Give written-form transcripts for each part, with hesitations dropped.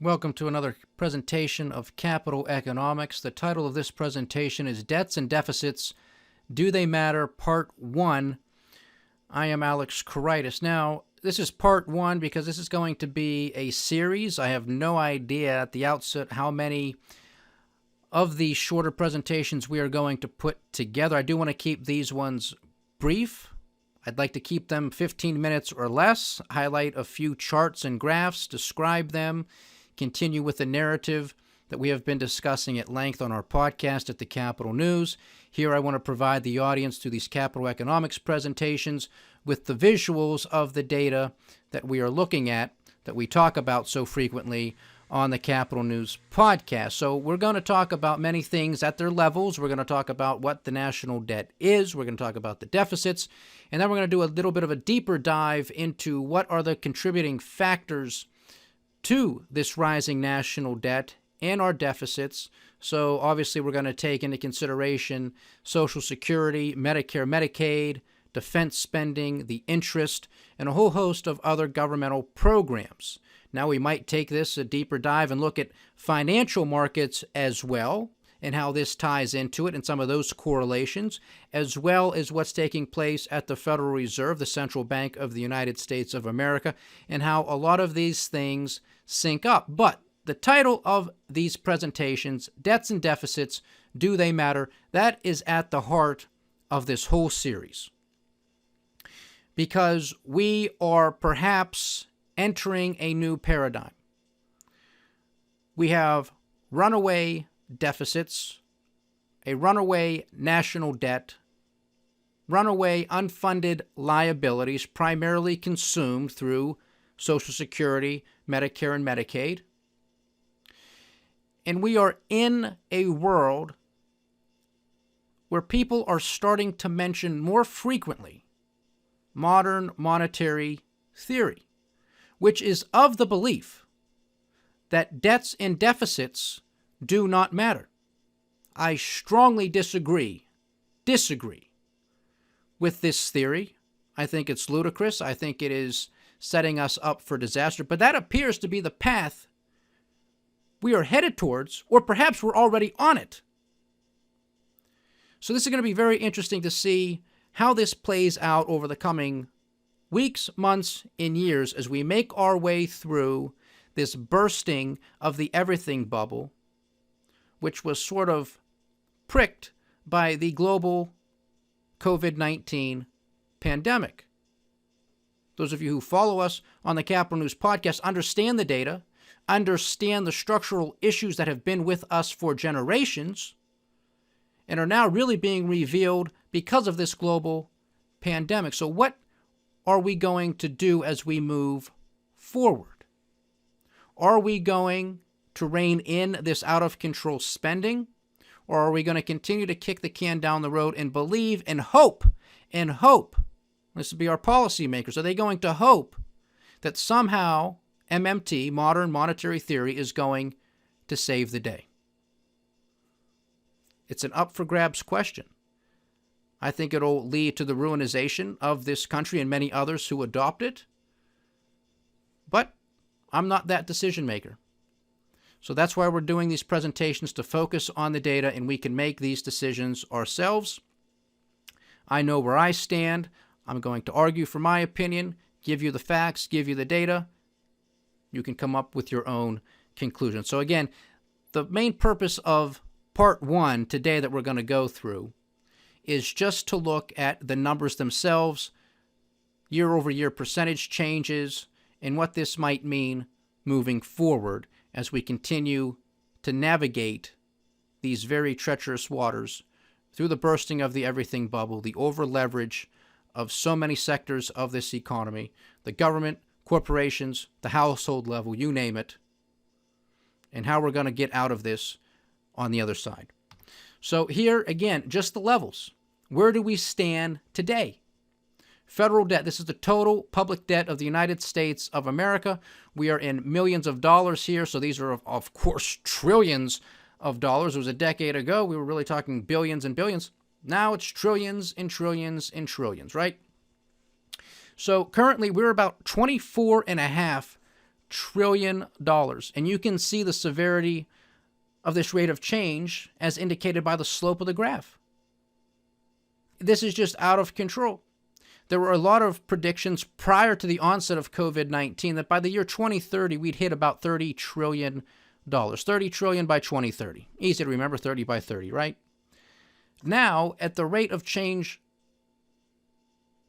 Welcome to another presentation of Kapital Economics. The title of this presentation is Debts and Deficits, Do They Matter? Part 1. I am Alex Koritis. Now, this is Part 1 because this is going to be a series. I have no idea at the outset how many of these shorter presentations we are going to put together. I do want to keep these ones brief. I'd like to keep them 15 minutes or less, highlight a few charts and graphs, describe them, continue with the narrative that we have been discussing at length on our podcast at the Capital News. Here I want to provide the audience through these Kapital Economics presentations with the visuals of the data that we are looking at, that we talk about so frequently on the Capital News podcast. So we're going to talk about many things at their levels. We're going to talk about what the national debt is. We're going to talk about the deficits. And then we're going to do a little bit of a deeper dive into what are the contributing factors to this rising national debt and our deficits. So obviously we're going to take into consideration Social Security, Medicare, Medicaid, defense spending, the interest, and a whole host of other governmental programs. Now we might take this a deeper dive and look at financial markets as well and how this ties into it and some of those correlations, as well as what's taking place at the Federal Reserve, the central bank of the United States of America, and how a lot of these things sync up. But the title of these presentations, Debts and Deficits, Do They Matter? That is at the heart of this whole series. Because we are perhaps entering a new paradigm. We have runaway deficits, a runaway national debt, runaway unfunded liabilities primarily consumed through Social Security, Medicare, and Medicaid. And we are in a world where people are starting to mention more frequently modern monetary theory, which is of the belief that debts and deficits do not matter. I strongly disagree with this theory. I think it's ludicrous. I think it is setting us up for disaster. But that appears to be the path we are headed towards, or perhaps we're already on it. So this is going to be very interesting to see how this plays out over the coming weeks, months, and years as we make our way through this bursting of the everything bubble, which was sort of pricked by the global COVID-19 pandemic. Those of you who follow us on the Capital News podcast understand the data, understand the structural issues that have been with us for generations, and are now really being revealed because of this global pandemic. So what are we going to do as we move forward? Are we going to rein in this out-of-control spending? Or are we going to continue to kick the can down the road and believe and hope? This would be our policymakers. Are they going to hope that somehow MMT, modern monetary theory, is going to save the day? It's an up-for-grabs question. I think it'll lead to the ruinization of this country and many others who adopt it. But I'm not that decision maker. So that's why we're doing these presentations, to focus on the data, and we can make these decisions ourselves. I know where I stand. I'm going to argue for my opinion, give you the facts, give you the data. You can come up with your own conclusion. So again, the main purpose of Part 1 today that we're going to go through is just to look at the numbers themselves, year-over-year percentage changes, and what this might mean moving forward as we continue to navigate these very treacherous waters through the bursting of the everything bubble, the over-leverage of so many sectors of this economy, the government, corporations, the household level, you name it, and how we're going to get out of this on the other side. So here, again, just the levels. Where do we stand today? Federal debt. This is the total public debt of the United States of America. We are in millions of dollars here, so these are, of course, trillions of dollars. It was a decade ago. We were really talking billions and billions. Now it's trillions and trillions and trillions, right? So currently we're about 24.5 trillion. And you can see the severity of this rate of change as indicated by the slope of the graph. This is just out of control. There were a lot of predictions prior to the onset of COVID-19 that by the year 2030, we'd hit about $30 trillion. 30 trillion by 2030. Easy to remember, 30 by 30, right? Now, at the rate of change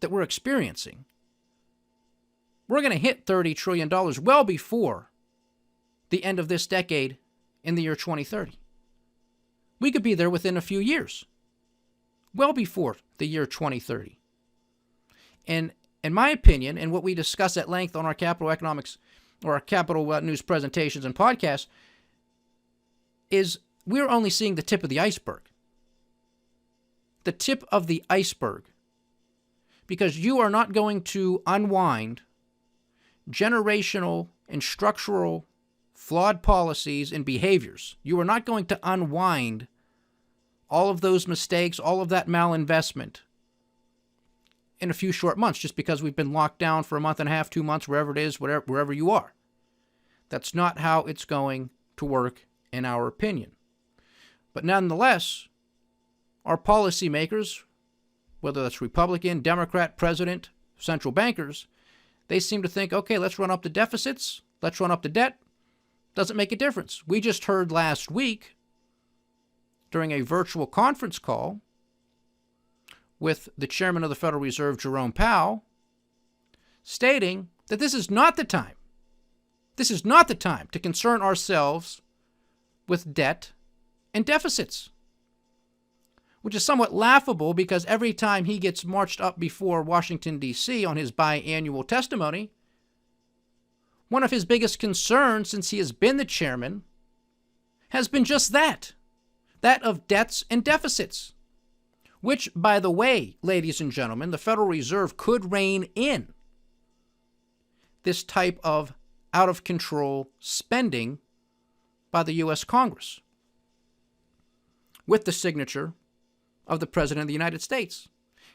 that we're experiencing, we're going to hit $30 trillion well before the end of this decade in the year 2030. We could be there within a few years, well before the year 2030. And in my opinion, and what we discuss at length on our Capital Economics or our Capital News presentations and podcasts, is we're only seeing the tip of the iceberg. The tip of the iceberg. Because you are not going to unwind generational and structural flawed policies and behaviors. You are not going to unwind all of those mistakes, all of that malinvestment in a few short months just because we've been locked down for a month and a half, 2 months, wherever it is, wherever you are. That's not how it's going to work, in our opinion. But nonetheless, our policymakers, whether that's Republican, Democrat, president, central bankers, they seem to think, okay, let's run up the deficits, let's run up the debt. Doesn't make a difference. We just heard last week during a virtual conference call with the chairman of the Federal Reserve, Jerome Powell, stating that this is not the time. This is not the time to concern ourselves with debt and deficits, which is somewhat laughable because every time he gets marched up before Washington, D.C. on his biannual testimony, one of his biggest concerns since he has been the chairman has been just that of debts and deficits, which, by the way, ladies and gentlemen, the Federal Reserve could rein in this type of out-of-control spending by the U.S. Congress with the signature of the President of the United States.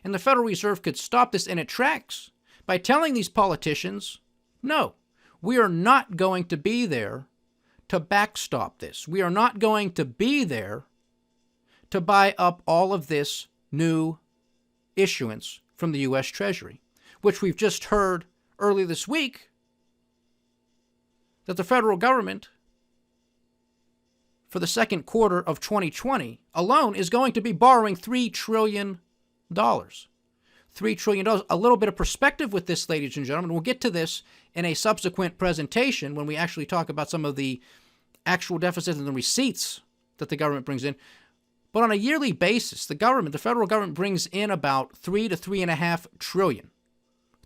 And the Federal Reserve could stop this in its tracks by telling these politicians, no, we are not going to be there to backstop this. We are not going to be there to buy up all of this new issuance from the U.S. Treasury, which we've just heard early this week that the federal government for the second quarter of 2020 alone is going to be borrowing $3 trillion. $3 trillion. A little bit of perspective with this, ladies and gentlemen. We'll get to this in a subsequent presentation when we actually talk about some of the actual deficits and the receipts that the government brings in. But on a yearly basis, the federal government brings in about $3 to $3.5 trillion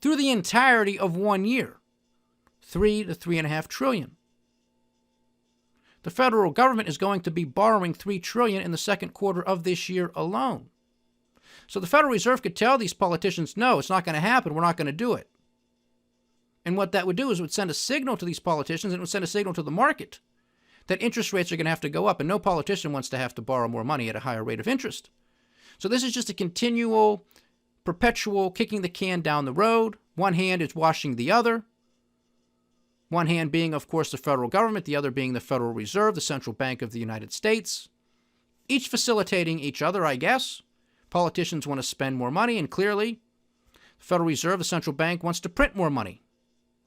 through the entirety of 1 year. $3 to $3.5 trillion. The federal government is going to be borrowing $3 trillion in the second quarter of this year alone. So the Federal Reserve could tell these politicians, no, it's not going to happen. We're not going to do it. And what that would do is it would send a signal to these politicians, and it would send a signal to the market that interest rates are going to have to go up, and no politician wants to have to borrow more money at a higher rate of interest. So this is just a continual, perpetual kicking the can down the road. One hand is washing the other. One hand being, of course, the federal government, the other being the Federal Reserve, the central bank of the United States. Each facilitating each other, I guess. Politicians want to spend more money, and clearly, the Federal Reserve, the central bank, wants to print more money.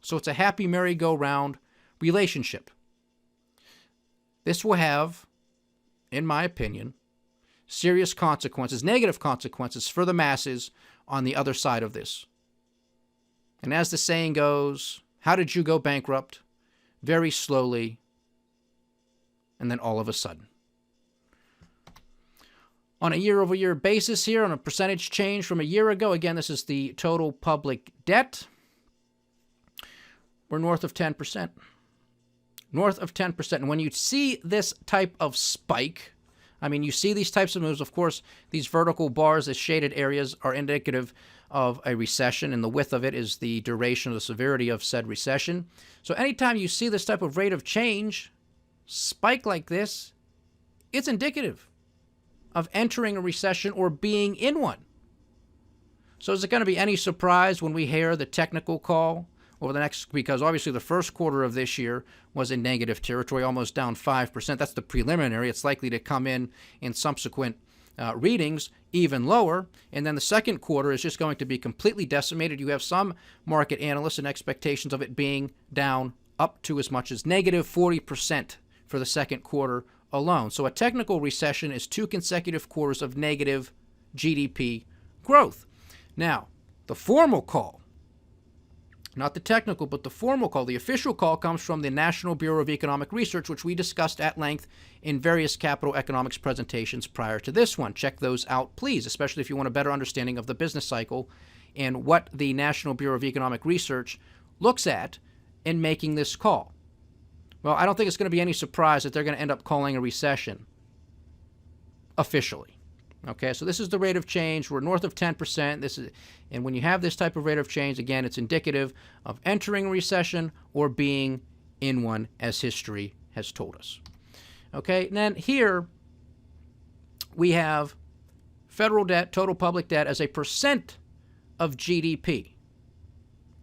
So it's a happy merry-go-round relationship. This will have, in my opinion, serious consequences, negative consequences for the masses on the other side of this. And as the saying goes, how did you go bankrupt? Very slowly, and then all of a sudden. On a year-over-year basis here, on a percentage change from a year ago, again, this is the total public debt. We're north of 10%. North of 10%. And when you see this type of spike, I mean, you see these types of moves. Of course, these vertical bars, the shaded areas, are indicative of a recession, and the width of it is the duration or the severity of said recession. So anytime you see this type of rate of change spike like this, it's indicative of entering a recession or being in one. So is it going to be any surprise when we hear the technical call over the next, because obviously the first quarter of this year was in negative territory, almost down 5%. That's the preliminary. It's likely to come in subsequent readings even lower. And then the second quarter is just going to be completely decimated. You have some market analysts and expectations of it being down up to as much as negative 40% for the second quarter alone. So a technical recession is 2 consecutive quarters of negative GDP growth. Now, the formal call, not the technical, but the formal call, the official call comes from the National Bureau of Economic Research, which we discussed at length in various capital economics presentations prior to this one. Check those out, please, especially if you want a better understanding of the business cycle and what the National Bureau of Economic Research looks at in making this call. Well, I don't think it's going to be any surprise that they're going to end up calling a recession officially. Okay, so this is the rate of change. We're north of 10%. And when you have this type of rate of change, again, it's indicative of entering a recession or being in one, as history has told us. Okay, and then here we have federal debt, total public debt as a percent of GDP.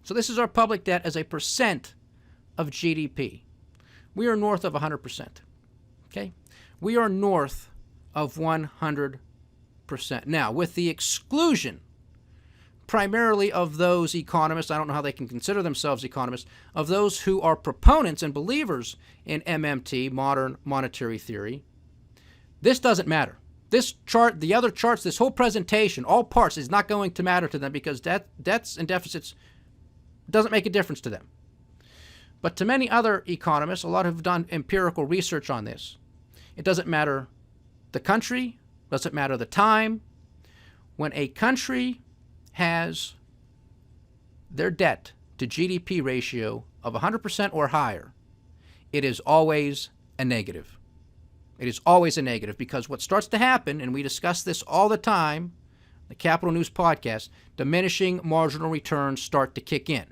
So this is our public debt as a percent of GDP. We are north of 100%. Okay, we are north of 100%. Now, with the exclusion primarily of those economists, I don't know how they can consider themselves economists, of those who are proponents and believers in MMT, modern monetary theory, this doesn't matter. This chart, the other charts, this whole presentation, all parts is not going to matter to them because debts and deficits doesn't make a difference to them. But to many other economists, a lot have done empirical research on this. It doesn't matter the country, doesn't matter the time. When a country has their debt to GDP ratio of 100% or higher, it is always a negative. It is always a negative because what starts to happen, and we discuss this all the time, the Capital News podcast, diminishing marginal returns start to kick in.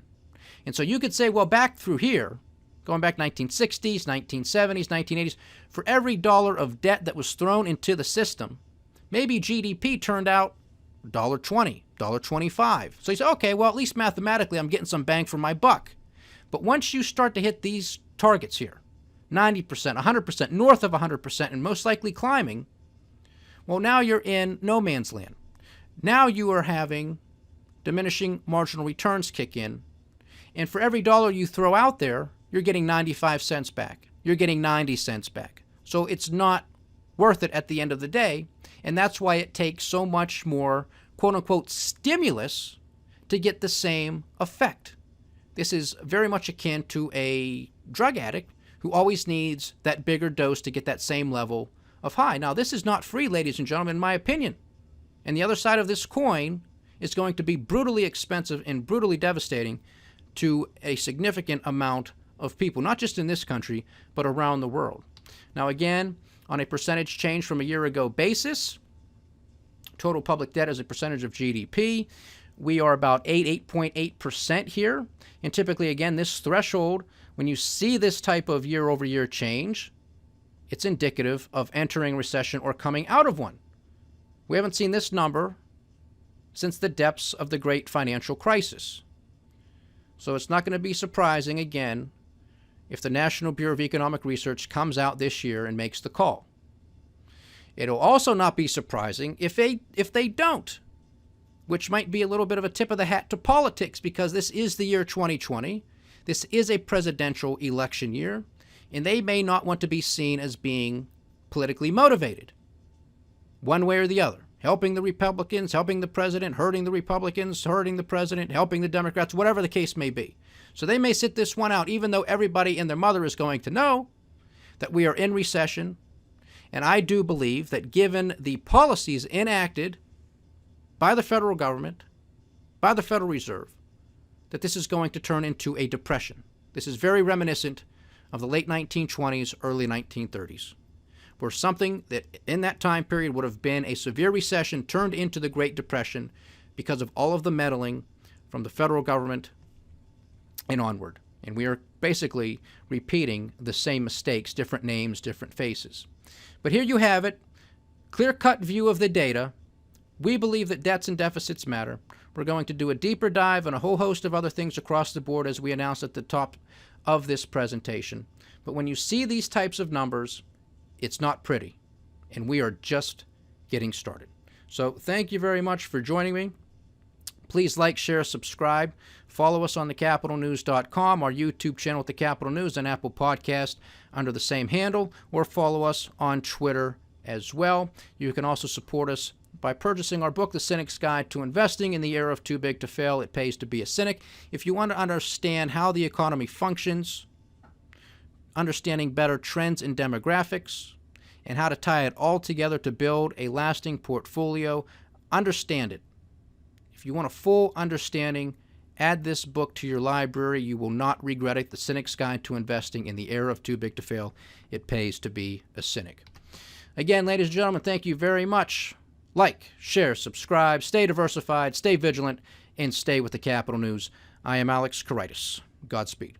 And so you could say, well, back through here, going back 1960s, 1970s, 1980s, for every dollar of debt that was thrown into the system, maybe GDP turned out $1.20, $1.25. So you say, okay, well, at least mathematically I'm getting some bang for my buck. But once you start to hit these targets here, 90%, 100%, north of 100%, and most likely climbing, well, now you're in no man's land. Now you are having diminishing marginal returns kick in. And for every dollar you throw out there, you're getting 95 cents back. You're getting 90 cents back. So it's not worth it at the end of the day. And that's why it takes so much more, quote unquote, stimulus to get the same effect. This is very much akin to a drug addict who always needs that bigger dose to get that same level of high. Now, this is not free, ladies and gentlemen, in my opinion. And the other side of this coin is going to be brutally expensive and brutally devastating to a significant amount of people, not just in this country, but around the world. Now, again, on a percentage change from a year ago basis, total public debt as a percentage of GDP, we are about 8.8% here. And typically, again, this threshold, when you see this type of year-over-year change, it's indicative of entering recession or coming out of one. We haven't seen this number since the depths of the great financial crisis. So it's not going to be surprising, again, if the National Bureau of Economic Research comes out this year and makes the call. It'll also not be surprising if they don't, which might be a little bit of a tip of the hat to politics because this is the year 2020. This is a presidential election year, and they may not want to be seen as being politically motivated, one way or the other. Helping the Republicans, helping the president, hurting the Republicans, hurting the president, helping the Democrats, whatever the case may be. So they may sit this one out, even though everybody and their mother is going to know that we are in recession. And I do believe that given the policies enacted by the federal government, by the Federal Reserve, that this is going to turn into a depression. This is very reminiscent of the late 1920s, early 1930s. Where something that in that time period would have been a severe recession turned into the Great Depression because of all of the meddling from the federal government and onward. And we are basically repeating the same mistakes, different names, different faces. But here you have it, clear-cut view of the data. We believe that debts and deficits matter. We're going to do a deeper dive on a whole host of other things across the board as we announced at the top of this presentation. But when you see these types of numbers, it's not pretty, and we are just getting started. So thank you very much for joining me. Please like, share, subscribe. Follow us on thecapitalnews.com, our YouTube channel at The Capital News, and Apple Podcast under the same handle, or follow us on Twitter as well. You can also support us by purchasing our book, The Cynic's Guide to Investing in the Era of Too Big to Fail. It pays to be a cynic. If you want to understand how the economy functions, understanding better trends in demographics, and how to tie it all together to build a lasting portfolio, understand it. If you want a full understanding, add this book to your library. You will not regret it. The Cynic's Guide to Investing in the Era of Too Big to Fail. It pays to be a cynic. Again, ladies and gentlemen, thank you very much. Like, share, subscribe, stay diversified, stay vigilant, and stay with the Capital News. I am Alex Koritis. Godspeed.